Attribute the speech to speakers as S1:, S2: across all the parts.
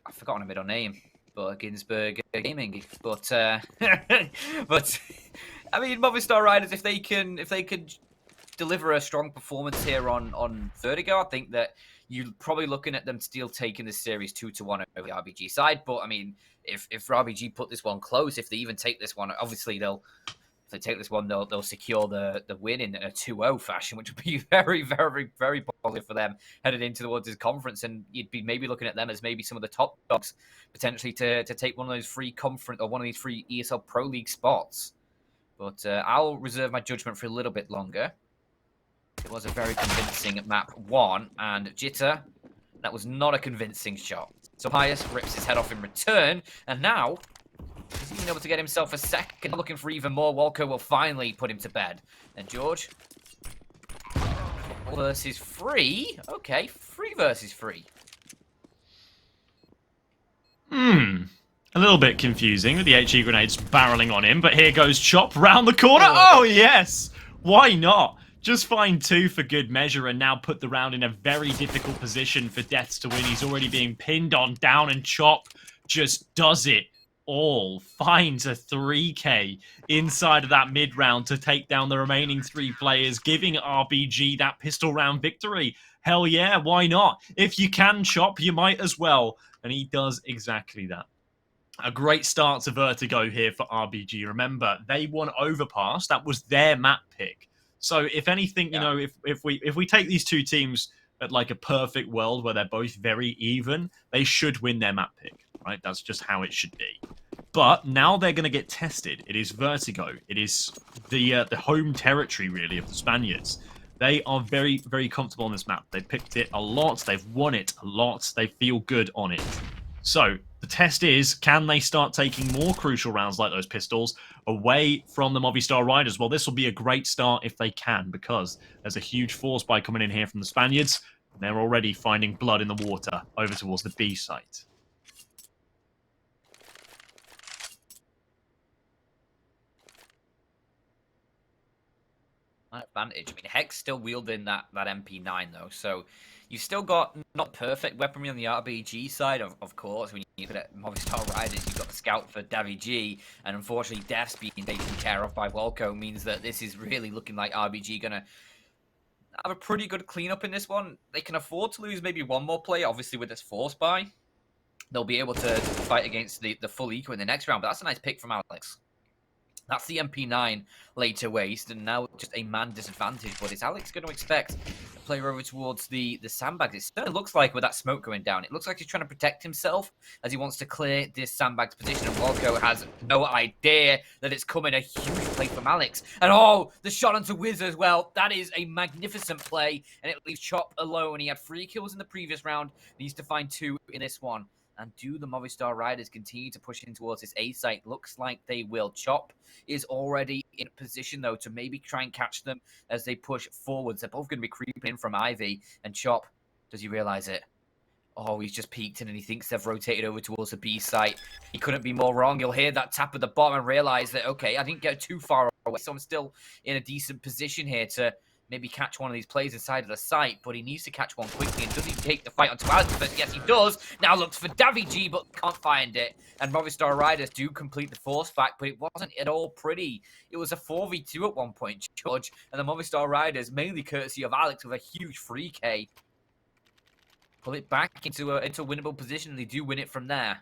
S1: I've forgotten a middle name, but Ginsburg Gaming. But but I mean, Movistar Riders, if they can deliver a strong performance here on Vertigo, I think that you're probably looking at them still taking this series 2-1 over the RBG side. But I mean, if RBG put this one close, if they even take this one, obviously if they take this one, they'll secure the win in a 2-0 fashion, which would be very, very, very positive for them headed into towards this conference. And you'd be maybe looking at them as maybe some of the top dogs potentially to take one of those free conference or one of these free ESL Pro League spots. But I'll reserve my judgment for a little bit longer. It was a very convincing map 1, and Jitter, that was not a convincing shot. So Pius rips his head off in return, and now he's even able to get himself a second. Looking for even more. Walco will finally put him to bed. And George versus 3. Okay, 3 versus 3.
S2: A little bit confusing with the HE grenades barreling on him, but here goes Chop round the corner. Oh, yes! Why not? Just find 2 for good measure and now put the round in a very difficult position for Deaths to win. He's already being pinned on down, and Chop just does it all. Finds a 3K inside of that mid-round to take down the remaining 3 players, giving RBG that pistol round victory. Hell yeah, why not? If you can, Chop, you might as well. And he does exactly that. A great start to Vertigo here for RBG. Remember, they won Overpass. That was their map pick. So if anything, you know, if we take these 2 teams at like a perfect world where they're both very even, they should win their map pick, right? That's just how it should be. But now they're going to get tested. It is Vertigo. It is the home territory, really, of the Spaniards. They are very, very comfortable on this map. They've picked it a lot. They've won it a lot. They feel good on it. So the test is, can they start taking more crucial rounds like those pistols away from the Movistar Riders? Well, this will be a great start if they can, because there's a huge force buy coming in here from the Spaniards. They're already finding blood in the water over towards the B site.
S1: Advantage. I mean, Hex still wielding that MP9 though, so you've still got not perfect weaponry on the RBG side, of course. When you look at Movistar Riders, you've got the scout for Davi G, and unfortunately, Death's being taken care of by Walco means that this is really looking like RBG gonna have a pretty good cleanup in this one. They can afford to lose maybe one more player, obviously with this force buy. They'll be able to fight against the full eco in the next round, but that's a nice pick from Alex. That's the MP9 laid to waste, and now just a man disadvantage. But is Alex going to expect a player over towards the sandbags? It certainly looks like with that smoke going down, it looks like he's trying to protect himself as he wants to clear this sandbags position. And Walco has no idea that it's coming. A huge play from Alex. And oh, the shot onto Wiz as well. That is a magnificent play, and it leaves Chop alone. He had 3 kills in the previous round. Needs to find 2 in this one. And do the Movistar Riders continue to push in towards this A site? Looks like they will. Chop is already in position, though, to maybe try and catch them as they push forwards. They're both going to be creeping in from Ivy. And Chop, does he realize it? Oh, he's just peeked in and he thinks they've rotated over towards the B site. He couldn't be more wrong. You'll hear that tap at the bottom and realize that, okay, I didn't get too far away, so I'm still in a decent position here to maybe catch one of these players inside of the site, but he needs to catch one quickly. And does he take the fight onto Alex first? Yes, he does. Now looks for Davi G, but can't find it. And Movistar Riders do complete the force back, but it wasn't at all pretty. It was a 4v2 at one point, George. And the Movistar Riders, mainly courtesy of Alex with a huge 3K, pull it back into a winnable position, and they do win it from there.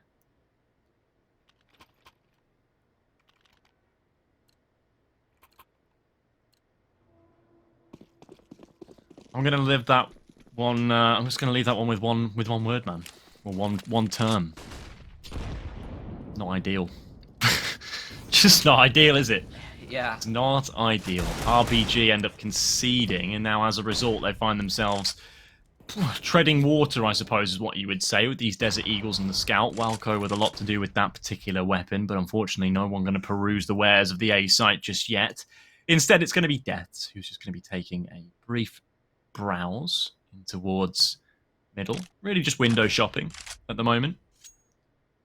S2: I'm gonna live that one. I'm just gonna leave that one with one word, man, or one term. Not ideal. Just not ideal, is it?
S1: Yeah.
S2: It's not ideal. RBG end up conceding, and now as a result, they find themselves treading water, I suppose, is what you would say, with these Desert Eagles and the Scout. Walco with a lot to do with that particular weapon, but unfortunately, no one going to peruse the wares of the A site just yet. Instead, it's going to be Deaths, who's just going to be taking a brief browse in towards middle. Really just window shopping at the moment.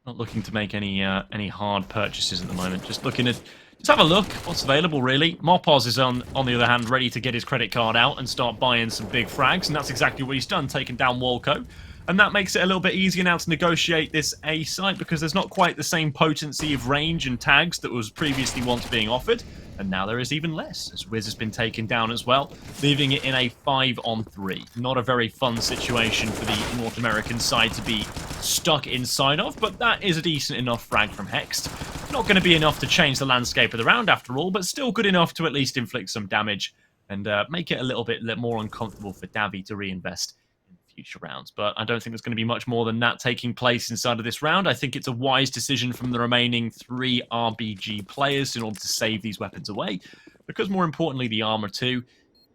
S2: Not looking to make any hard purchases at the moment. Just looking at, just have a look what's available, really. Mopos is on the other hand ready to get his credit card out and start buying some big frags, and that's exactly what he's done, taking down Walco. And that makes it a little bit easier now to negotiate this A site because there's not quite the same potency of range and tags that was previously once being offered. And now there is even less, as Wiz has been taken down as well, leaving it in a 5-on-3. Not a very fun situation for the North American side to be stuck inside of, but that is a decent enough frag from Hext. Not going to be enough to change the landscape of the round after all, but still good enough to at least inflict some damage and make it a little bit more uncomfortable for Davi to reinvest in future rounds. But I don't think there's going to be much more than that taking place inside of this round. I think it's a wise decision from the remaining 3 RBG players in order to save these weapons away, because more importantly, the armor too.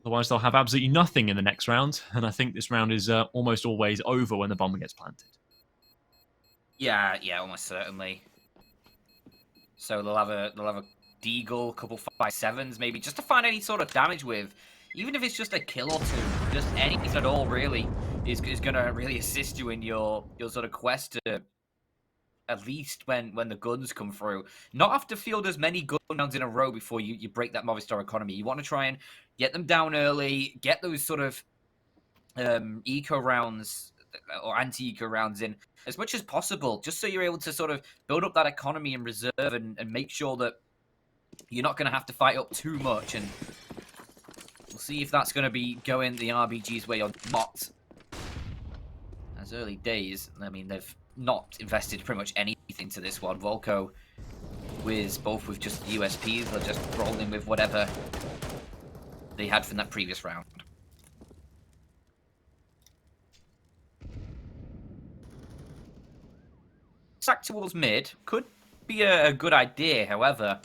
S2: Otherwise, they'll have absolutely nothing in the next round, and I think this round is almost always over when the bomb gets planted.
S1: Yeah, almost certainly. So they'll have a deagle, a couple 5.7s maybe, just to find any sort of damage with. Even if it's just a kill or two, just anything at all really is going to really assist you in your sort of quest to, at least when the guns come through, not have to field as many gun rounds in a row before you break that Movistar economy. You want to try and get them down early, get those sort of eco rounds or anti-eco rounds in as much as possible, just so you're able to sort of build up that economy in reserve and make sure that you're not going to have to fight up too much. And we'll see if that's going to be going the RBG's way or not. As early days, I mean, they've not invested pretty much anything to this one. Volko, Wiz, both with just USPs, they're just rolling with whatever they had from that previous round. Sack towards mid could be a good idea, however,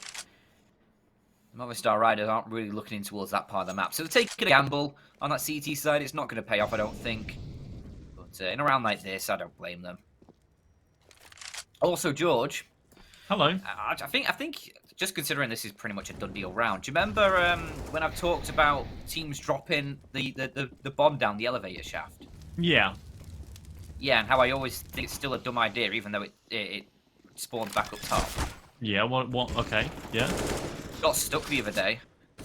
S1: Movistar Riders aren't really looking in towards that part of the map. So they're taking a gamble on that CT side. It's not going to pay off, I don't think. But in a round like this, I don't blame them. Also, George.
S2: Hello.
S1: I think just considering this is pretty much a done deal round. Do you remember when I've talked about teams dropping the bomb down the elevator shaft?
S2: Yeah.
S1: Yeah, and how I always think it's still a dumb idea, even though it spawns back up top.
S2: Yeah, what? Okay, yeah.
S1: Got stuck the other day.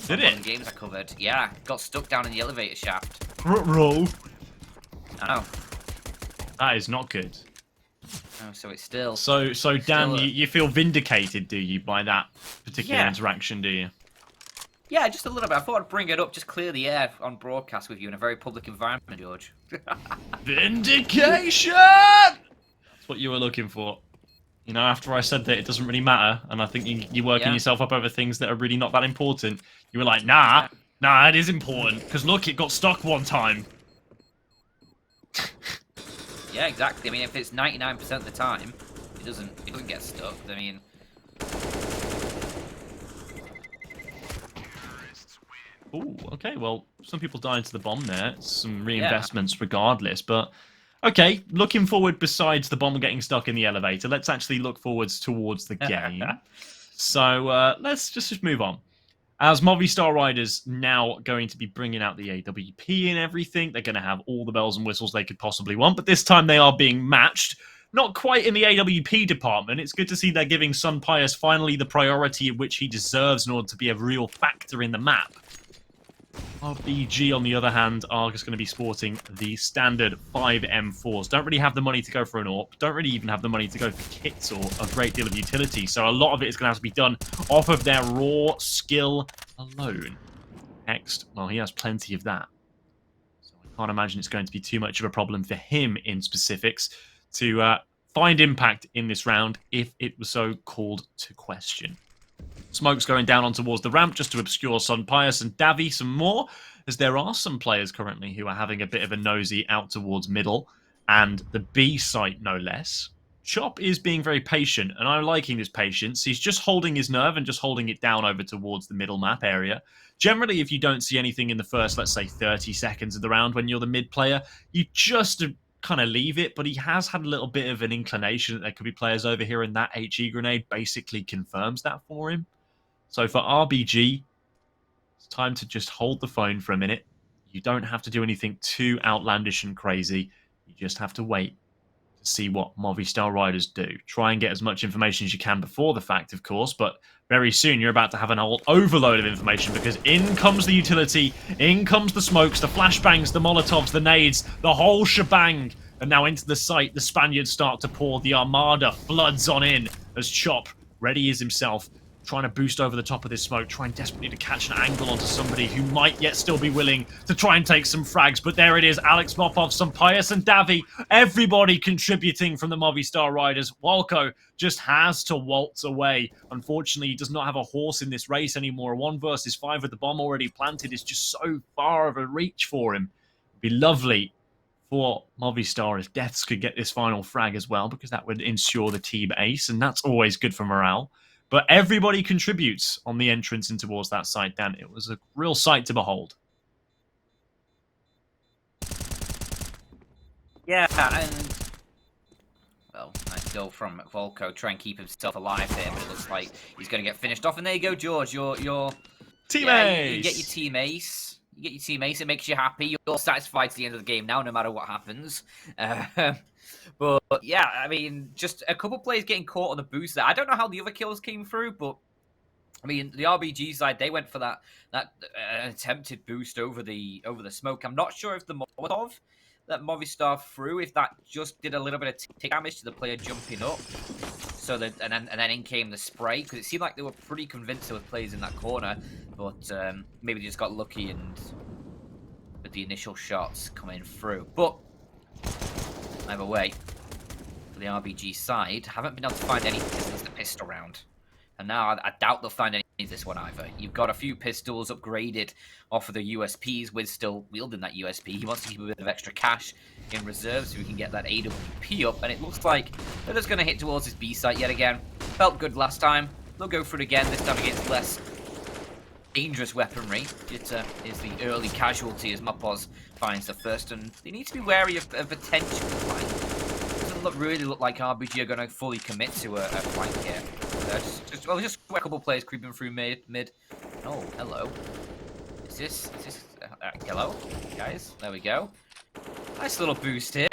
S2: Did
S1: One
S2: it?
S1: of the games I covered. Yeah, got stuck down in the elevator shaft.
S2: Roll.
S1: I know.
S2: That is not good.
S1: Oh, so it's still...
S2: So Dan, you feel vindicated, do you, by that particular interaction, do you?
S1: Yeah, just a little bit. I thought I'd bring it up, just clear the air on broadcast with you in a very public environment, George.
S2: Vindication! That's what you were looking for. You know, after I said that it doesn't really matter, and I think you're working yourself up over things that are really not that important, you were like, nah, it is important, because look, it got stuck one time.
S1: Yeah, exactly. I mean, if it's 99% of the time, it doesn't get stuck. I mean...
S2: Ooh, okay, well, some people died to the bomb there. Some reinvestments regardless, but... Okay, looking forward besides the bomb getting stuck in the elevator, let's actually look forwards towards the game. So, let's just move on. As Movistar Riders now going to be bringing out the AWP and everything, they're going to have all the bells and whistles they could possibly want, but this time they are being matched. Not quite in the AWP department. It's good to see they're giving Sun Pius finally the priority which he deserves in order to be a real factor in the map. RBG, on the other hand, are just going to be sporting the standard 5 M4s. Don't really have the money to go for an AWP. Don't really even have the money to go for kits or a great deal of utility. So a lot of it is going to have to be done off of their raw skill alone. Next, well, he has plenty of that. So I can't imagine it's going to be too much of a problem for him in specifics to find impact in this round if it was so called to question. Smoke's going down on towards the ramp just to obscure Sun Pius and Davi some more, as there are some players currently who are having a bit of a nosy out towards middle, and the B site no less. Chop is being very patient, and I'm liking his patience. He's just holding his nerve and just holding it down over towards the middle map area. Generally, if you don't see anything in the first, let's say, 30 seconds of the round when you're the mid player, you just kind of leave it, but he has had a little bit of an inclination that there could be players over here, and that HE grenade basically confirms that for him. So for RBG, it's time to just hold the phone for a minute. You don't have to do anything too outlandish and crazy. You just have to wait to see what Movistar Riders do. Try and get as much information as you can before the fact, of course, but very soon you're about to have an whole overload of information because in comes the utility, in comes the smokes, the flashbangs, the molotovs, the nades, the whole shebang And now into the site, the Spaniards start to pour. The Armada floods on in as Chop readies himself, trying to boost over the top of this smoke, trying desperately to catch an angle onto somebody who might yet still be willing to try and take some frags. But there it is, Alex Mopov, Sampaius and Davi, everybody contributing from the Movistar Riders. Walco just has to waltz away. Unfortunately, he does not have a horse in this race anymore. 1 versus 5 with the bomb already planted is just so far of a reach for him. It'd be lovely for Movistar if Deaths could get this final frag as well, because that would ensure the team ace, and that's always good for morale. But everybody contributes on the entrance in towards that side, Dan. It was a real sight to behold.
S1: Yeah, and well, nice goal from Volko. Try and keep himself alive there, but it looks like he's going to get finished off. And there you go, George. Your
S2: team
S1: ace. You get
S2: ace.
S1: your team ace. You get your team ace. It makes you happy. You're satisfied to the end of the game now, no matter what happens. But yeah, I mean, just a couple players getting caught on the boost there. I don't know how the other kills came through, but I mean, the RBG side, they went for that attempted boost over the smoke. I'm not sure if the Molotov that Movistar threw, if that just did a little bit of tick damage to the player jumping up. So that and then in came the spray, because it seemed like they were pretty convinced there were players in that corner, but maybe they just got lucky and with the initial shots coming through. But either way, for the RBG side, haven't been able to find any pistols to pistol round. And now I doubt they'll find any of this one either. You've got a few pistols upgraded off of the USPs. Wiz still wielding that USP. He wants to keep a bit of extra cash in reserve so we can get that AWP up. And it looks like they're just going to hit towards this B site yet again. Felt good last time. They'll go for it again, this time against less dangerous weaponry. It is the early casualty as Mopos finds the first. And they need to be wary of potential flank. It doesn't really look like RBG are going to fully commit to a flank here. Just a couple players creeping through mid. Oh, hello. Is this hello, guys? There we go. Nice little boost here.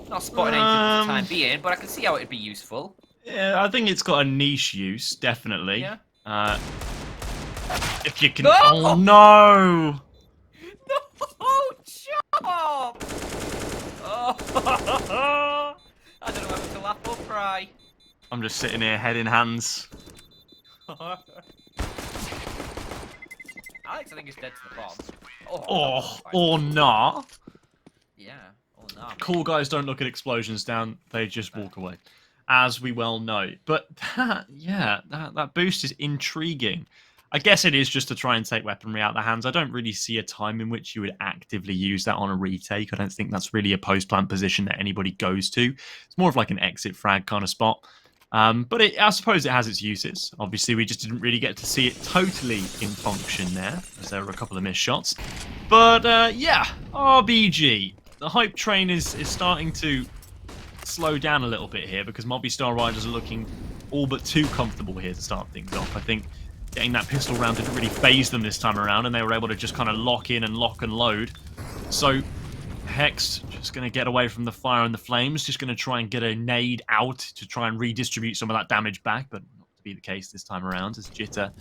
S1: Not spotting anything for the time being, but I can see how it'd be useful.
S2: Yeah, I think it's got a niche use, definitely.
S1: Yeah.
S2: If you can. Oh no!
S1: No, Chop! Oh, I don't know whether to laugh or cry.
S2: I'm just sitting here, head in hands.
S1: Alex, I think, is dead to the bomb.
S2: Oh, or not.
S1: Yeah, or not.
S2: Cool guys don't look at explosions down, they just walk away. As we well know. But that boost is intriguing. I guess it is just to try and take weaponry out of the hands. I don't really see a time in which you would actively use that on a retake. I don't think that's really a post-plant position that anybody goes to. It's more of like an exit frag kind of spot. But I suppose it has its uses. Obviously, we just didn't really get to see it totally in function there, as there were a couple of missed shots. But yeah, RBG. The hype train is starting to slow down a little bit here because Movistar Riders are looking all but too comfortable here to start things off. I think getting that pistol round didn't really phase them this time around, and they were able to just kind of lock in and lock and load. So Hex just going to get away from the fire and the flames, just going to try and get a nade out to try and redistribute some of that damage back, but not to be the case this time around, as Jitter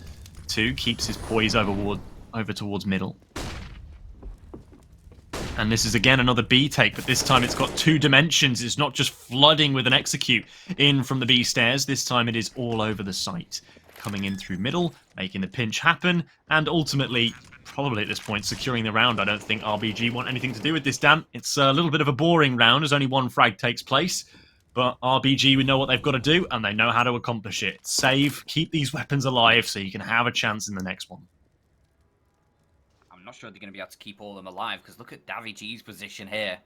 S2: 2 keeps his poise over towards middle. And this is again another B take, but this time it's got 2 dimensions. It's not just flooding with an execute in from the B stairs. This time it is all over the site. Coming in through middle, making the pinch happen, and ultimately, probably at this point, securing the round. I don't think RBG want anything to do with this, Dan. It's a little bit of a boring round as only 1 frag takes place. But RBG, we know what they've got to do, and they know how to accomplish it. Save, keep these weapons alive so you can have a chance in the next one.
S1: I'm not sure they're going to be able to keep all of them alive, because look at Davi G's position here.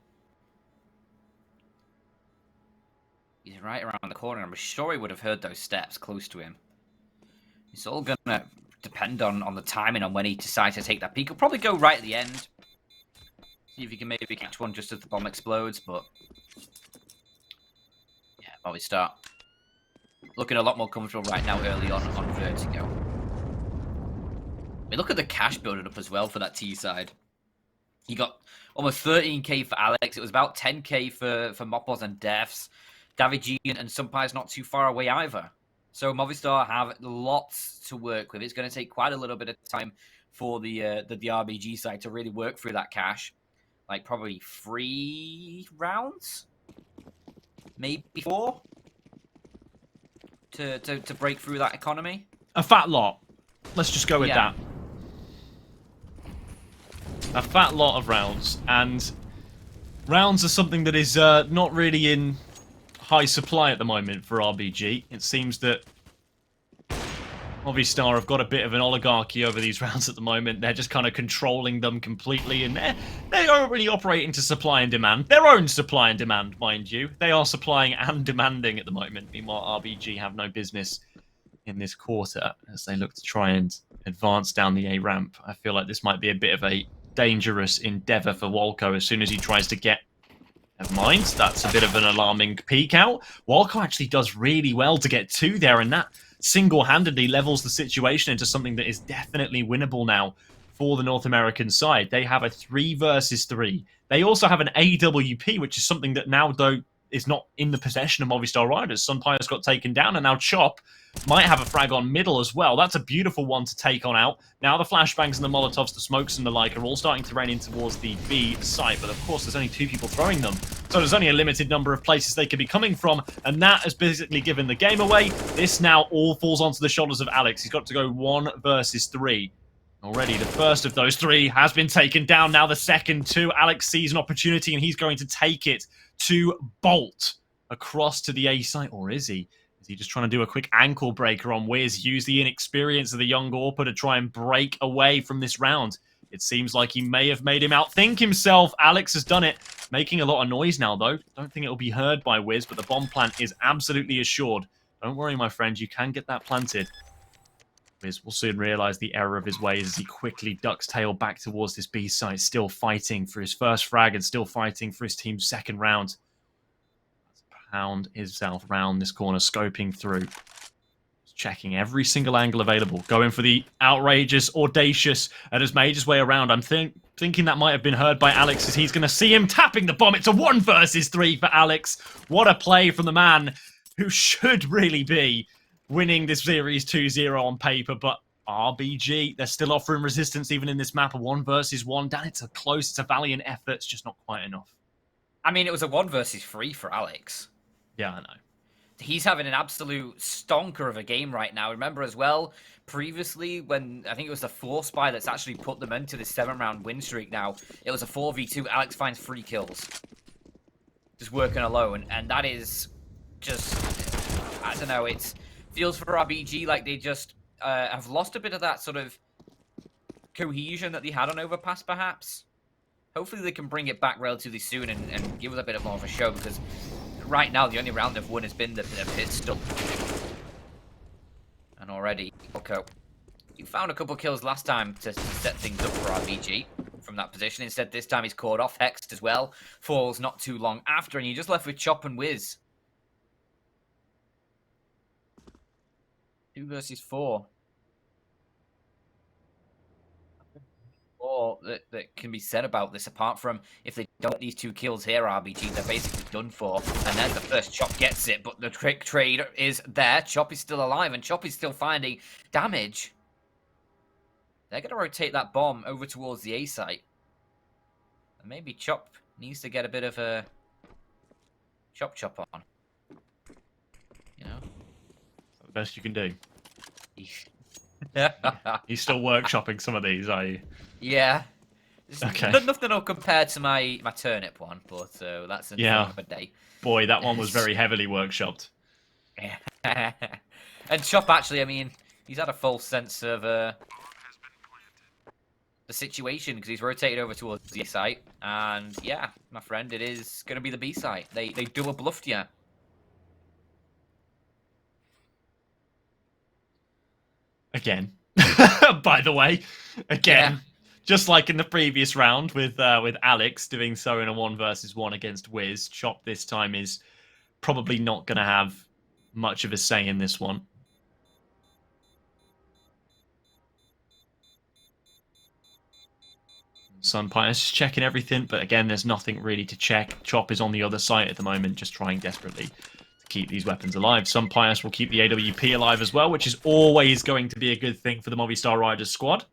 S1: He's right around the corner. I'm sure he would have heard those steps close to him. It's all going to depend on the timing on when he decides to take that peek. He'll probably go right at the end. See if he can maybe catch one just as the bomb explodes, but yeah, Movistar looking a lot more comfortable right now early on Vertigo. I mean, look at the cash building up as well for that T side. You got almost 13k for Alex. It was about 10k for Mopos and Defs. Davi G and Sumpai's not too far away either. So Movistar have lots to work with. It's going to take quite a little bit of time for the RBG side to really work through that cash. like probably 3 rounds, maybe 4, to break through that economy.
S2: A fat lot. Let's just go with that. A fat lot of rounds, and rounds are something that is not really in high supply at the moment for RBG. It seems that Movistar have got a bit of an oligarchy over these rounds at the moment. They're just kind of controlling them completely, and they aren't really operating to supply and demand. Their own supply and demand, mind you. They are supplying and demanding at the moment. Meanwhile, RBG have no business in this quarter as they look to try and advance down the A ramp. I feel like this might be a bit of a dangerous endeavor for Walco as soon as he tries to get... Never mind, that's a bit of an alarming peek out. Walco actually does really well to get 2 there, and that single-handedly levels the situation into something that is definitely winnable now for the North American side. They have a 3 versus 3. They also have an AWP, which is something that now, though, is not in the possession of Movistar Riders. Sunpire's got taken down, and now Chop might have a frag on middle as well. That's a beautiful one to take on out. Now the flashbangs and the molotovs, the smokes and the like are all starting to rain in towards the B site, but of course there's only 2 people throwing them, so there's only a limited number of places they could be coming from, and that has basically given the game away. This now all falls onto the shoulders of Alex. He's got to go 1 versus 3. Already the first of those 3 has been taken down. Now the second 2. Alex sees an opportunity and he's going to take it to bolt across to the A site, or is he? Is he just trying to do a quick ankle breaker on Wiz, use the inexperience of the young Orpa to try and break away from this round? It seems like he may have made him outthink himself. Alex has done it, making a lot of noise now, though. Don't think it'll be heard by Wiz, but the bomb plant is absolutely assured. Don't worry, my friend, you can get that planted. Wiz will soon realise the error of his ways as he quickly ducks tail back towards this B site, still fighting for his first frag and still fighting for his team's second round. Pound himself round this corner, scoping through. Checking every single angle available. Going for the outrageous, audacious, and has made his way around. I'm thinking that might have been heard by Alex as he's going to see him tapping the bomb. It's a 1 versus 3 for Alex. What a play from the man who should really be winning this series 2-0 on paper, but RBG, they're still offering resistance even in this map. A 1 versus 1. Dan, it's a close, it's a valiant effort. It's just not quite enough.
S1: I mean, it was a 1 versus 3 for Alex.
S2: Yeah, I know.
S1: He's having an absolute stonker of a game right now. Remember as well, previously, when I think it was the 4 spy that's actually put them into this 7-round win streak now, it was a 4v2. Alex finds 3 kills. Just working alone. And that is just, I don't know, it feels for RBG like they just have lost a bit of that sort of cohesion that they had on Overpass, perhaps. Hopefully they can bring it back relatively soon and give us a bit more of a show, because right now the only round they've won has been the pistol. And already, okay, you found a couple kills last time to set things up for RBG from that position. Instead, this time he's caught off. Hexed as well. Falls not too long after, and you're just left with Chop and Wiz. 2 versus 4. Or that can be said about this, apart from if they don't get these 2 kills here, RBG, they're basically done for. And there's the first. Chop gets it, but the quick trade is there. Chop is still alive, and Chop is still finding damage. They're going to rotate that bomb over towards the A site. And maybe Chop needs to get a bit of a chop on. You know?
S2: That's the best you can do.
S1: Yeah.
S2: You're still workshopping some of these, are you?
S1: Yeah.
S2: Okay.
S1: Nothing will compare to my turnip one, but that's another day.
S2: Boy, that one was very heavily workshopped.
S1: And Chop, actually, I mean, he's had a false sense of the situation, because he's rotated over towards the A site. And yeah, my friend, it is going to be the B site. They double bluffed you.
S2: Again. By the way. Again. Yeah. Just like in the previous round with Alex doing so in a 1 versus 1 against Wiz, Chop this time is probably not going to have much of a say in this one. Sunpire is checking everything, but again, there's nothing really to check. Chop is on the other side at the moment, just trying desperately to keep these weapons alive. Sunpire will keep the AWP alive as well, which is always going to be a good thing for the Movistar Riders squad.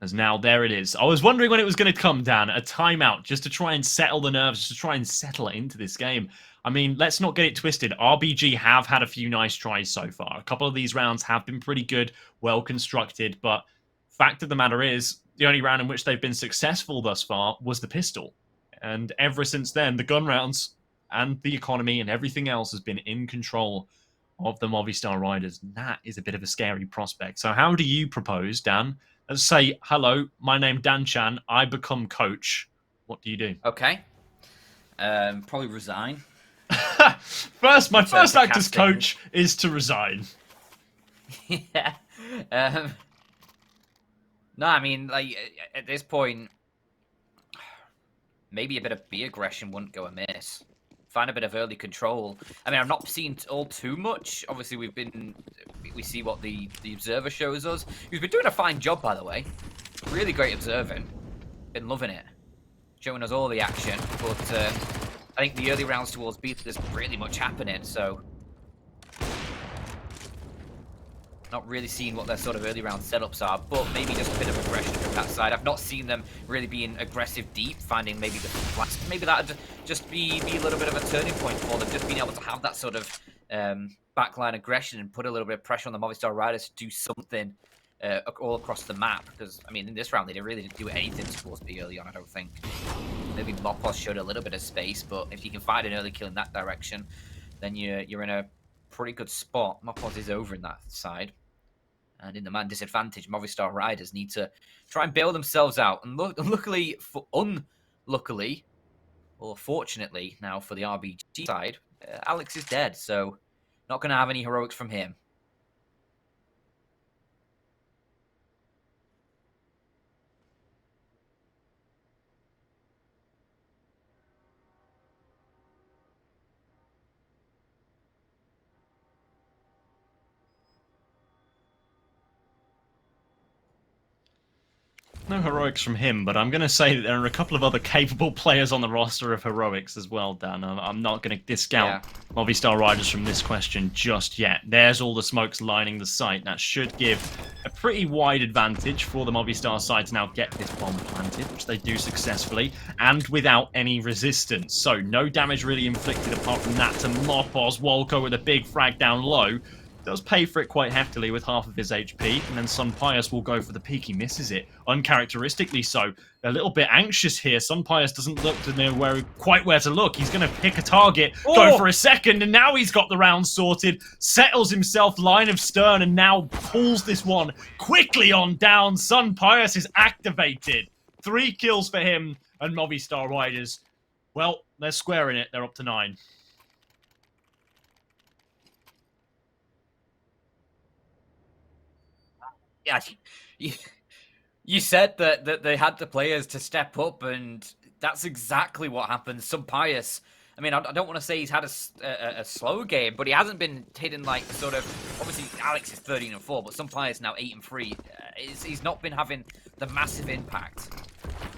S2: As now, there it is. I was wondering when it was going to come down. A timeout, just to try and settle the nerves, just to try and settle it into this game. I mean, let's not get it twisted. RBG have had a few nice tries so far. A couple of these rounds have been pretty good, well constructed, but fact of the matter is, the only round in which they've been successful thus far was the pistol. And ever since then, the gun rounds and the economy and everything else has been in control of the Movistar Riders. That is a bit of a scary prospect. So how do you propose, Dan? Let's say, hello, my name Dan Chan, I become coach. What do you do?
S1: Okay. Probably resign.
S2: My first act as coach is to resign.
S1: Yeah. No, I mean, like, at this point, maybe a bit of B aggression wouldn't go amiss. Find a bit of early control. I mean, I've not seen all too much. Obviously, we see what the observer shows us. He's been doing a fine job, by the way. Really great observing. Been loving it. Showing us all the action. But I think the early rounds towards beta, there's really much happening, so not really seeing what their sort of early round setups are, but maybe just a bit of aggression from that side. I've not seen them really being aggressive deep, finding maybe the flats. Maybe that would just be a little bit of a turning point for them, just being able to have that sort of backline aggression and put a little bit of pressure on the Movistar Riders to do something all across the map. Because, I mean, in this round, they really didn't do anything towards B early on, I don't think. Maybe Mopos showed a little bit of space, but if you can find an early kill in that direction, then you're in a pretty good spot. Mopos is over in that side. And in the man disadvantage, Movistar Riders need to try and bail themselves out. And unluckily, or fortunately now for the RBG side, Alex is dead. So not going to have any heroics from him.
S2: No heroics from him, but I'm going to say that there are a couple of other capable players on the roster of heroics as well, Dan. I'm not going to discount Movistar Riders from this question just yet. There's all the smokes lining the site. That should give a pretty wide advantage for the Movistar side to now get this bomb planted, which they do successfully, and without any resistance. So no damage really inflicted apart from that to Mopos. Wolko with a big frag down low. Does pay for it quite heftily with half of his HP, and then Sun Pius will go for the peak. He misses it, uncharacteristically so. A little bit anxious here. Sun Pius doesn't look to know quite where to look. He's going to pick a target, go for a second, and now he's got the round sorted, settles himself line of stern, and now pulls this one quickly on down. Sun Pius is activated. 3 kills for him, and Movistar Riders, well, they're squaring it. They're up to 9.
S1: Yeah, you said that they had the players to step up, and that's exactly what happened. Sun Pius, I mean, I don't want to say he's had a slow game, but he hasn't been hitting like the sort of, obviously Alex is 13-4, but Sun Pius now 8-3. He's not been having the massive impact.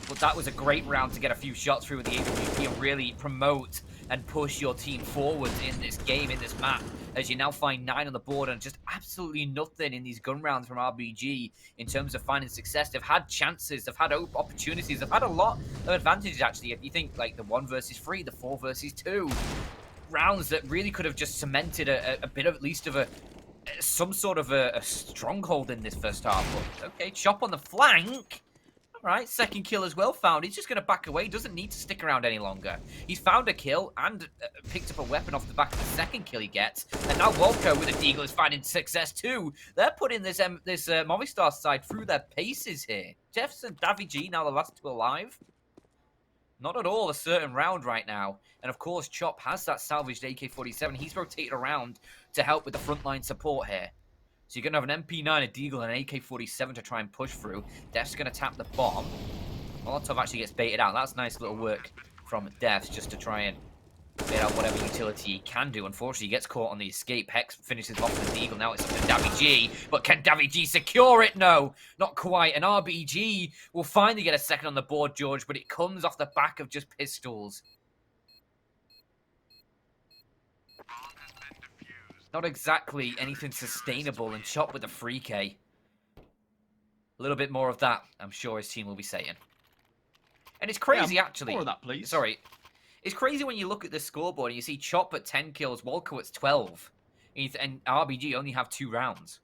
S1: But that was a great round to get a few shots through with the AWP and really promote and push your team forward in this game, in this map, as you now find 9 on the board and just absolutely nothing in these gun rounds from RBG in terms of finding success. They've had chances, they've had opportunities, they've had a lot of advantages, actually. If you think like the 1 versus 3, the 4 versus 2 rounds that really could have just cemented a bit of, at least of some sort of a stronghold in this first half. But, okay, Chop on the flank. Right, second kill as well found. He's just going to back away. Doesn't need to stick around any longer. He's found a kill and picked up a weapon off the back of the second kill he gets. And now Wolko with a deagle is finding success too. They're putting this Movistar side through their paces here. Jefferson, Davy G, now the last 2 alive. Not at all a certain round right now. And of course, Chop has that salvaged AK-47. He's rotated around to help with the frontline support here. So you're going to have an MP9, a Deagle, and an AK-47 to try and push through. Def's going to tap the bomb. Molotov actually gets baited out. That's nice little work from Def just to try and bait out whatever utility he can do. Unfortunately, he gets caught on the escape. Hex finishes off with the Deagle. Now it's up to Davy G. But can Davy G secure it? No, not quite. And RBG will finally get a second on the board, George, but it comes off the back of just pistols. Not exactly anything sustainable, and Chop with a free K. little bit more of that, I'm sure his team will be saying. And it's crazy, actually.
S2: More of that, please.
S1: Sorry. It's crazy when you look at the scoreboard and you see Chop at 10 kills, Walco at 12, and RBG only have 2 rounds.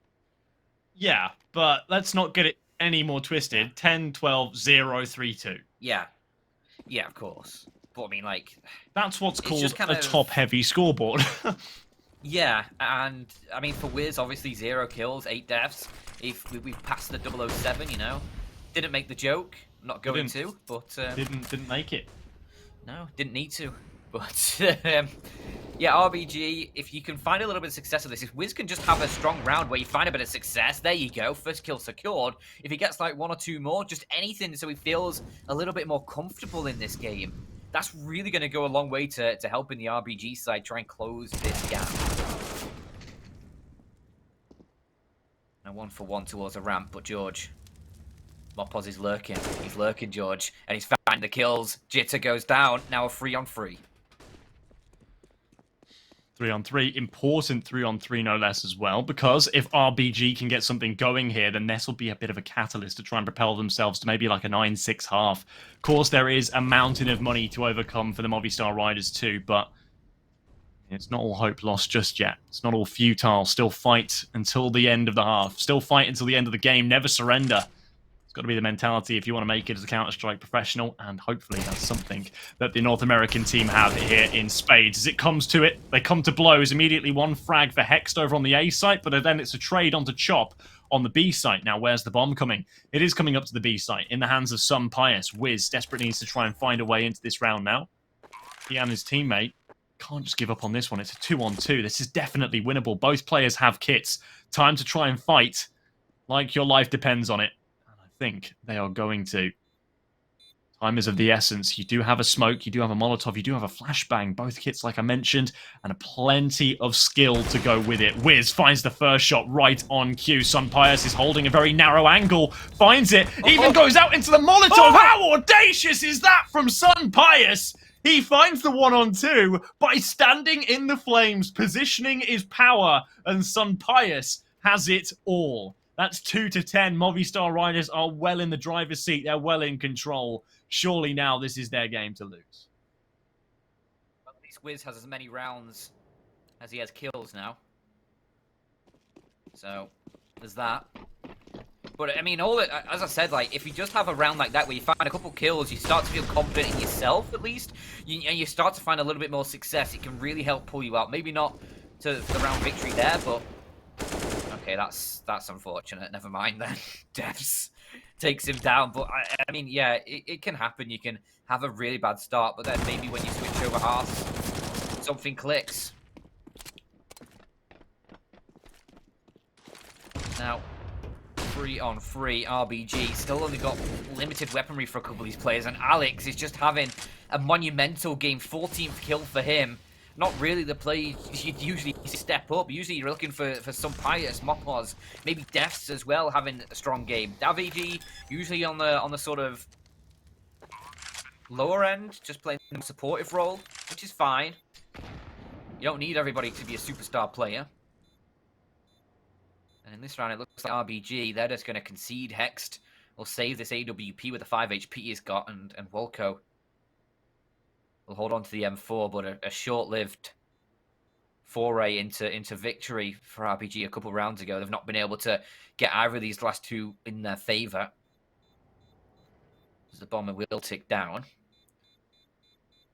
S2: Yeah, but let's not get it any more twisted.
S1: Yeah.
S2: 10, 12, 0, 3, 2.
S1: Yeah. Yeah, of course. But I mean, like...
S2: That's what's called
S1: kind
S2: a top-heavy scoreboard.
S1: Yeah, and I mean, for Wiz, obviously 0 kills, 8 deaths. If we passed the 007, you know. Didn't make the joke. Not going to, but...
S2: Didn't make it.
S1: No, didn't need to. But, yeah, RBG, if you can find a little bit of success with this, if Wiz can just have a strong round where you find a bit of success, there you go, first kill secured. If he gets like 1 or 2 more, just anything so he feels a little bit more comfortable in this game, that's really going to go a long way to helping the RBG side try and close this gap. Now 1-for-1 towards a ramp, but George... Mopoz is lurking. He's lurking, George. And he's finding the kills. Jitter goes down. Now a 3-on-3.
S2: 3-on-3. Important 3-on-3 no less as well. Because if RBG can get something going here, then this will be a bit of a catalyst to try and propel themselves to maybe like a 9-6 half. Of course, there is a mountain of money to overcome for the Movistar Riders too, but it's not all hope lost just yet. It's not all futile. Still fight until the end of the half. Still fight until the end of the game. Never surrender. It's got to be the mentality if you want to make it as a Counter-Strike professional, and hopefully that's something that the North American team have here in spades. As it comes to it, they come to blows. Immediately 1 frag for Hext over on the A site, but then it's a trade onto Chop on the B site. Now, where's the bomb coming? It is coming up to the B site in the hands of Sun Pius. Wiz desperately needs to try and find a way into this round now. He and his teammate can't just give up on this one. It's a 2-on-2. This is definitely winnable. Both players have kits. Time to try and fight like your life depends on it. Think they are going to. Time is of the essence. You do have a smoke, you do have a Molotov, you do have a flashbang. Both kits, like I mentioned, and a plenty of skill to go with it. Wiz finds the first shot right on cue. Sun Pius is holding a very narrow angle, finds it, even goes out into the Molotov. How audacious is that from Sun Pius? He finds the 1-on-2 by standing in the flames. Positioning is power, and Sun Pius has it all. That's 2-10. Movistar Riders are well in the driver's seat. They're well in control. Surely now this is their game to lose.
S1: Well, at least Wiz has as many rounds as he has kills now. So, there's that. But, I mean, as I said, like, if you just have a round like that where you find a couple kills, you start to feel confident in yourself, at least, and you start to find a little bit more success, it can really help pull you out. Maybe not to the round victory there, but... Okay, that's unfortunate. Never mind then. Devs takes him down. But, I mean, yeah, it can happen. You can have a really bad start, but then maybe when you switch over halves, something clicks. Now, 3-on-3 RBG. Still only got limited weaponry for a couple of these players. And Alex is just having a monumental game. 14th kill for him. Not really the play you'd usually step up. Usually you're looking for some Pius, Mopoz, maybe Deaths as well, having a strong game. RBG usually on the sort of lower end, just playing a supportive role, which is fine. You don't need everybody to be a superstar player. And in this round, it looks like RBG, they're just going to concede. Hext will save this AWP with the 5 HP he's got, and Wolko will hold on to the M4, but a short-lived foray into victory for RBG a couple rounds ago. They've not been able to get either of these last two in their favour. The bomber will tick down.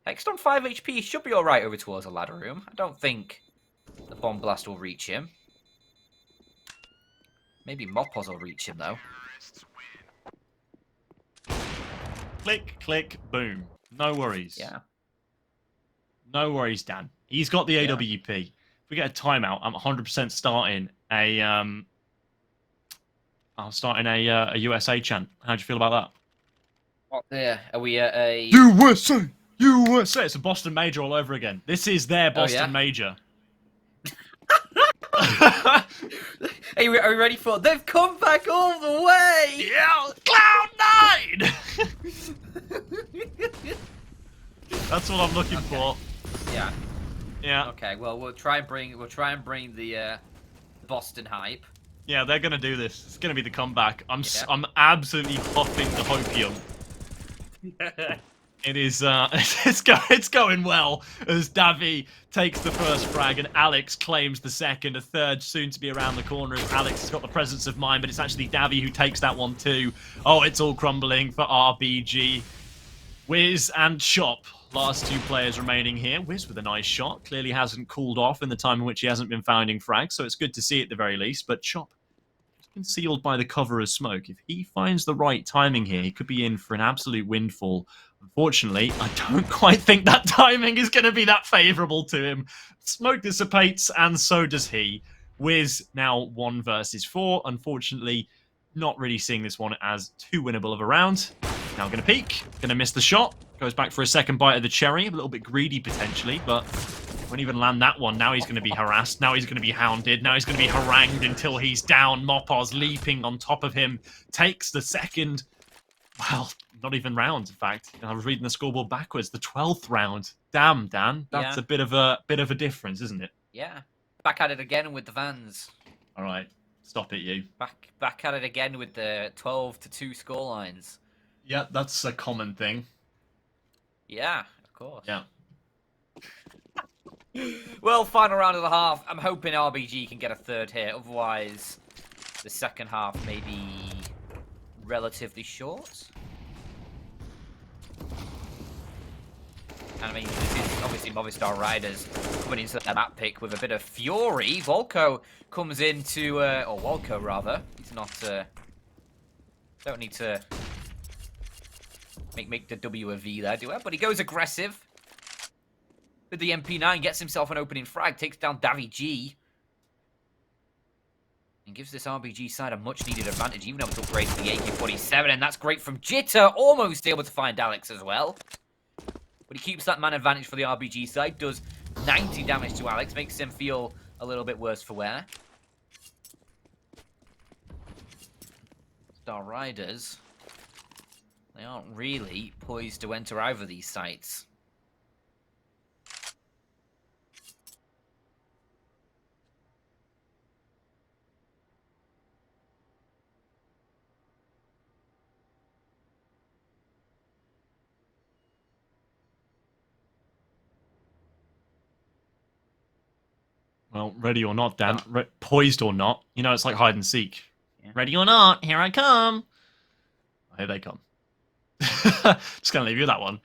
S1: Hext on 5 HP should be alright over towards the ladder room. I don't think the bomb blast will reach him. Maybe Mopoz will reach him, though.
S2: Click, click, boom. No worries.
S1: Yeah.
S2: No worries, Dan. He's got the AWP. If we get a timeout, I'm 100% starting a USA chant. How do you feel about that?
S1: What there? Are we at a
S2: USA? USA! It's a Boston Major all over again. This is their Boston Major.
S1: Are we ready for it? They've come back all the way!
S2: Yeah! Cloud9! That's what I'm looking for.
S1: Yeah.
S2: Yeah.
S1: Okay, well we'll try and bring the Boston hype.
S2: Yeah, they're gonna do this. It's gonna be the comeback.
S1: Yeah.
S2: I'm absolutely huffing the hopium. It is, it's going well as Davi takes the first frag and Alex claims the second. A third soon to be around the corner as Alex has got the presence of mind, but it's actually Davi who takes that one too. Oh, it's all crumbling for RBG. Wiz and Chop, last two players remaining here. Wiz with a nice shot. Clearly hasn't cooled off in the time in which he hasn't been finding frags, so it's good to see at the very least. But Chop concealed by the cover of smoke. If he finds the right timing here, he could be in for an absolute windfall. Unfortunately, I don't quite think that timing is going to be that favourable to him. Smoke dissipates, and so does he. Wiz now 1 versus 4. Unfortunately, not really seeing this one as too winnable of a round. Now going to peek, going to miss the shot. Goes back for a second bite of the cherry. A little bit greedy potentially, but won't even land that one. Now he's going to be harassed. Now he's going to be hounded. Now he's going to be harangued until he's down. Mopos leaping on top of him. Takes the second. Well, not even round, in fact. I was reading the scoreboard backwards. The 12th round. Damn, Dan. That's a bit of a difference, isn't it?
S1: Yeah. Back at it again with the Vans.
S2: All right. Stop it, you.
S1: Back at it again with the 12-2 scorelines.
S2: Yeah, that's a common thing.
S1: Yeah, of course.
S2: Yeah.
S1: Well, final round of the half. I'm hoping RBG can get a third here. Otherwise, the second half may be relatively short. And I mean, this is obviously Movistar Riders coming into that map pick with a bit of fury. Volko comes into, or Volko rather. He's not, don't need to make the W a V there, do I? But he goes aggressive with the MP9, gets himself an opening frag, takes down Davi G, and gives this RBG side a much-needed advantage, even though it's upgraded to the AK-47, and that's great from Jitter, almost able to find Alex as well. But he keeps that man advantage for the RBG side, does 90 damage to Alex, makes him feel a little bit worse for wear. Star Riders, they aren't really poised to enter either of these sites.
S2: Well, ready or not, Dan. Poised or not. You know, it's like hide and seek.
S1: Yeah.
S2: Ready or not, here I come. Here they come. Just going to leave you that one.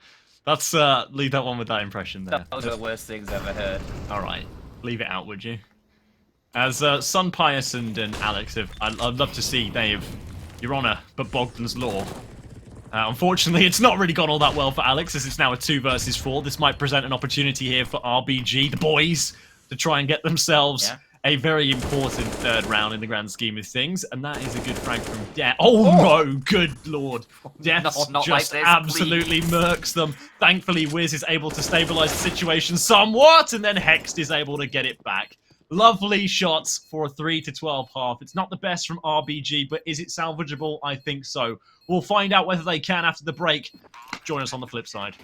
S2: Let's leave that one with that impression there.
S1: Those are the worst things I've ever heard.
S2: All right. Leave it out, would you? As Sun Pius and Alex have... I'd love to see Dave, Your Honor, but Bogdan's Law. Unfortunately, it's not really gone all that well for Alex, as it's now a 2 versus 4. This might present an opportunity here for RBG, the boys, to try and get themselves a very important third round in the grand scheme of things. And that is a good frag from Death. Oh, no, good lord. Death just like this, absolutely murks them. Thankfully, Wiz is able to stabilize the situation somewhat, and then Hexed is able to get it back. Lovely shots for a 3-12 half. It's not the best from RBG, but is it salvageable? I think so. We'll find out whether they can after the break. Join us on the flip side.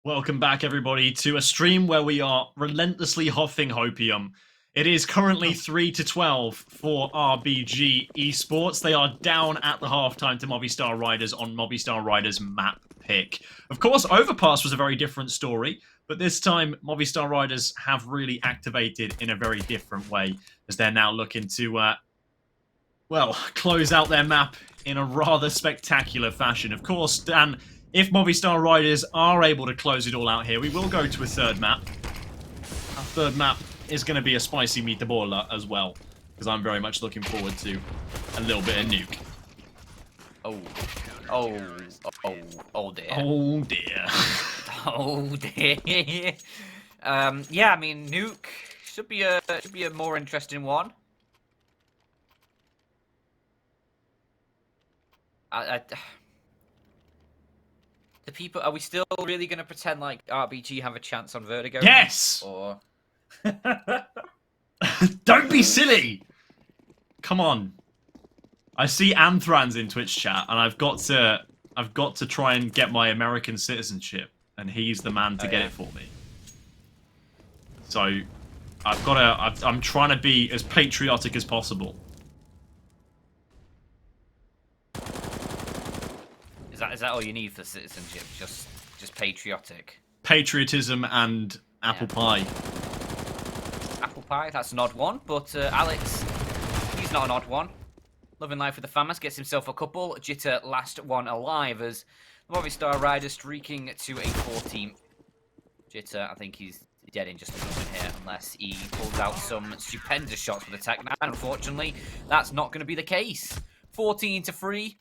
S2: Welcome back, everybody, to a stream where we are relentlessly huffing hopium. It is currently 3-12 for RBG Esports. They are down at the halftime to Movistar Riders on Movistar Riders map pick. Of course, Overpass was a very different story, but this time Movistar Riders have really activated in a very different way, as they're now looking to, well, close out their map in a rather spectacular fashion. Of course, Dan, if Movistar Riders are able to close it all out here, we will go to a third map. Our third map is going to be a spicy meatball as well, because I'm very much looking forward to a little bit of nuke.
S1: Oh dear.
S2: Oh dear.
S1: Oh dear. Yeah, I mean, nuke should be a more interesting one. The people, are we still really going to pretend like RBG have a chance on Vertigo?
S2: Yes!
S1: Or...
S2: Don't be silly! Come on. I see Anthrans in Twitch chat, and I've got to try and get my American citizenship, and he's the man to get it for me. So, I'm trying to be as patriotic as possible.
S1: Is that all you need for citizenship? Just patriotic?
S2: Patriotism and apple pie.
S1: Apple pie, that's an odd one, but Alex, he's not an odd one. Loving life with the FAMAS, gets himself a couple. Jitter, last one alive, as the Movistar Rider streaking to a 14. Jitter, I think he's dead in just a moment here, unless he pulls out some stupendous shots with the Tech 9. Unfortunately, that's not going to be the case. 14-3.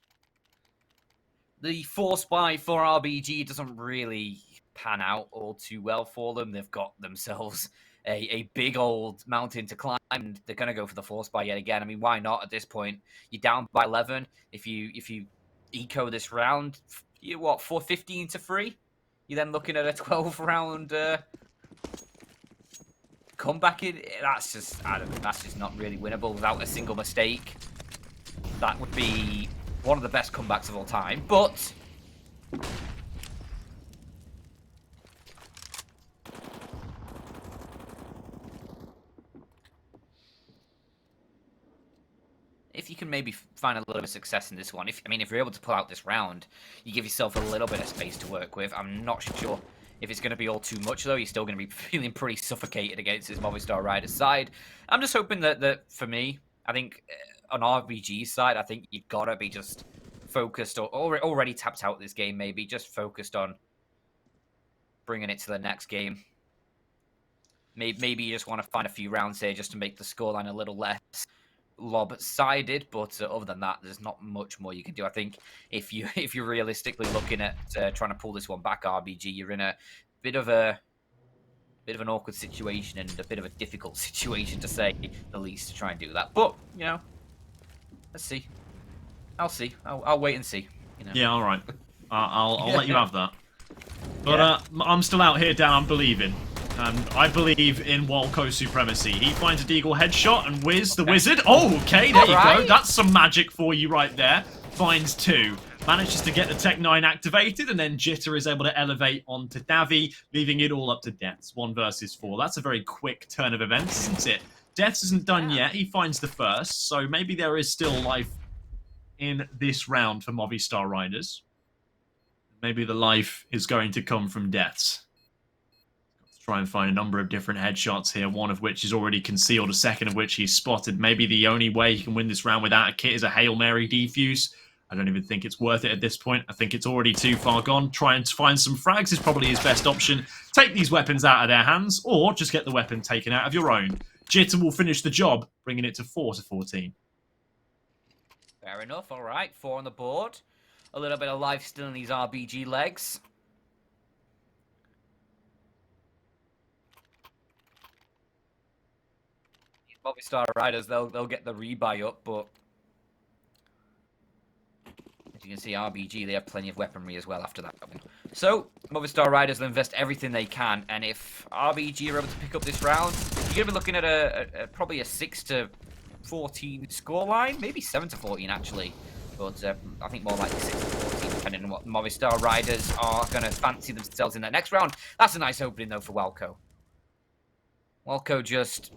S1: The force buy for RBG doesn't really pan out all too well for them. They've got themselves a big old mountain to climb, and they're going to go for the force buy yet again. I mean, why not at this point? You're down by 11. If you eco this round, you're what, 15-3? You're then looking at a 12-round comeback. That's just, I don't know, that's just not really winnable without a single mistake. That would be one of the best comebacks of all time, but if you can maybe find a little bit of success in this one, if you're able to pull out this round, you give yourself a little bit of space to work with. I'm not sure if it's going to be all too much, though. You're still going to be feeling pretty suffocated against this Movistar Riders side. I'm just hoping that for me, I think on RBG's side, I think you've got to be just focused, or already tapped out this game, maybe just focused on bringing it to the next game. Maybe you just want to find a few rounds here just to make the scoreline a little less lopsided, but other than that, there's not much more you can do. I think if you're realistically looking at trying to pull this one back, RBG, you're in a bit of an awkward situation and a bit of a difficult situation, to say the least, to try and do that. But you know, let's see. I'll see. I'll wait and see. You know.
S2: Yeah, all right. I'll let you have that. But I'm still out here, Dan. I'm believing. I believe in Walco supremacy. He finds a Deagle headshot, and Wiz, the wizard. Oh, okay, there you go. That's some magic for you right there. Finds two. Manages to get the Tech 9 activated, and then Jitter is able to elevate onto Davi, leaving it all up to Deaths. 1 versus 4. That's a very quick turn of events, isn't it? Deaths isn't done yet. He finds the first, so maybe there is still life in this round for Movistar Riders. Maybe the life is going to come from Deaths. Let's try and find a number of different headshots here, one of which is already concealed, a second of which he's spotted. Maybe the only way he can win this round without a kit is a Hail Mary defuse. I don't even think it's worth it at this point. I think it's already too far gone. Try and find some frags is probably his best option. Take these weapons out of their hands, or just get the weapon taken out of your own. Jitter will finish the job, bringing it to 4-14.
S1: Fair enough. All right, 4 on the board. A little bit of life still in these RBG legs. Movistar Riders, they'll get the rebuy up, but as you can see, RBG, they have plenty of weaponry as well after that. So, Movistar Riders will invest everything they can, and if RBG are able to pick up this round, you're going to be looking at probably a 6-14 scoreline, maybe 7-14 actually, but I think more like 6-14. depending on what Movistar riders are going to fancy themselves in that next round. That's a nice opening, though, for Welko. Welko just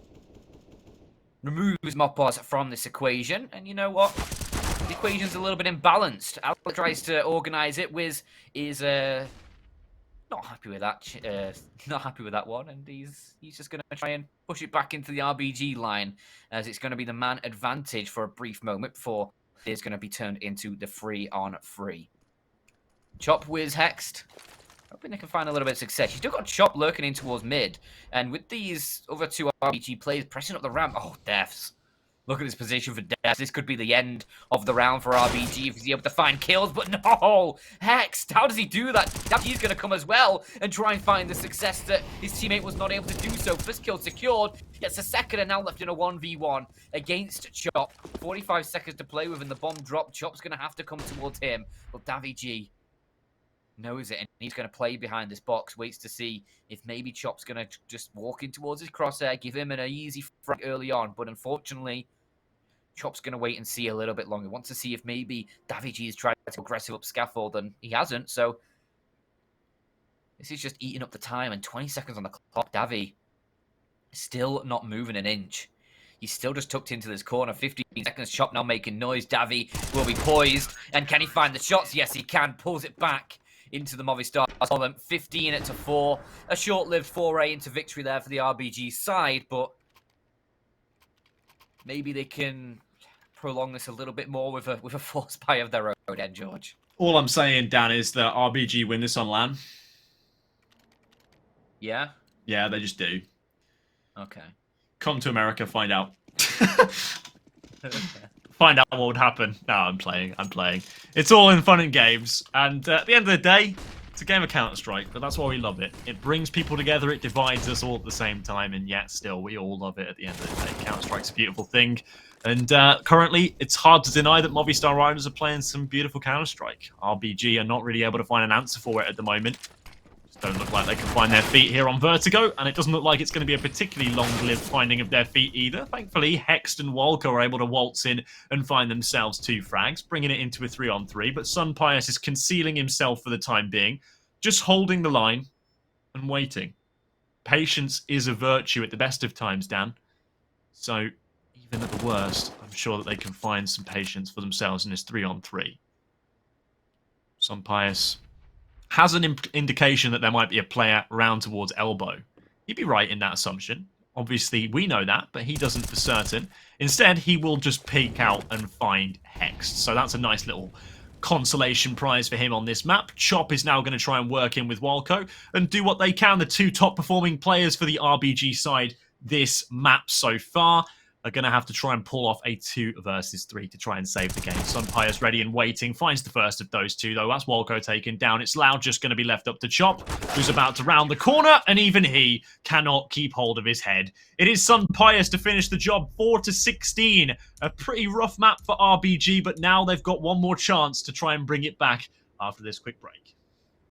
S1: removes Mopos from this equation, and you know what? The equation's a little bit imbalanced. Alex tries to organize it. Wiz is not happy with that. Not happy with that one, and he's just going to try and push it back into the RBG line, as it's going to be the man advantage for a brief moment before it's going to be turned into the 3-on-3. Chop, Wiz, Hexed. Hoping they can find a little bit of success. You still got Chop lurking in towards mid, and with these other two RBG players pressing up the ramp, oh, Deaths. Look at his position for Deaths. This could be the end of the round for RBG if he's able to find kills, but no! Hexed, how does he do that? He's going to come as well and try and find the success that his teammate was not able to do so. First kill secured, gets a second and now left in a 1v1 against Chop. 45 seconds to play with and the bomb drop. Chop's going to have to come towards him, but DaviG knows it and he's going to play behind this box, waits to see if maybe Chop's going to just walk in towards his crosshair, give him an easy frag early on, but unfortunately Chop's going to wait and see a little bit longer. Wants to see if maybe DaviG is trying to aggressive up scaffold, and he hasn't. So this is just eating up the time, and 20 seconds on the clock. Davi still not moving an inch. He's still just tucked into this corner. 15 seconds. Chop now making noise. Davi will be poised, and can he find the shots? Yes, he can. Pulls it back into the Movistar column. 15-4. A short-lived foray into victory there for the RBG side, but maybe they can prolong this a little bit more with a force buy of their own end, George.
S2: All I'm saying, Dan, is that RBG win this on LAN.
S1: Yeah?
S2: Yeah, they just do.
S1: Okay.
S2: Come to America, find out. Find out what would happen. No, I'm playing. It's all in fun and games. And at the end of the day, it's a game of Counter-Strike, but that's why we love it. It brings people together, it divides us all at the same time, and yet still, we all love it at the end of the day. Counter-Strike's a beautiful thing. And currently, it's hard to deny that Movistar riders are playing some beautiful Counter-Strike. RBG are not really able to find an answer for it at the moment. Just don't look like they can find their feet here on Vertigo, and it doesn't look like it's going to be a particularly long-lived finding of their feet either. Thankfully, Hexed and Walco are able to waltz in and find themselves 2 frags, bringing it into a 3-on-3, but Sunpius is concealing himself for the time being, just holding the line and waiting. Patience is a virtue at the best of times, Dan. So even at the worst, I'm sure that they can find some patience for themselves in this 3-on-3. Sunpius has an indication that there might be a player round towards elbow. He'd be right in that assumption. Obviously, we know that, but he doesn't for certain. Instead, he will just peek out and find Hexed. So that's a nice little consolation prize for him on this map. Chop is now going to try and work in with Walco and do what they can. The 2 top performing players for the RBG side this map so far are going to have to try and pull off a 2 versus 3 to try and save the game. Sunpius ready and waiting. Finds the first of those 2, though. That's Walco taken down. It's Loud just going to be left up to Chop, who's about to round the corner, and even he cannot keep hold of his head. It is Sunpius to finish the job, 4-16. A pretty rough map for RBG, but now they've got one more chance to try and bring it back after this quick break.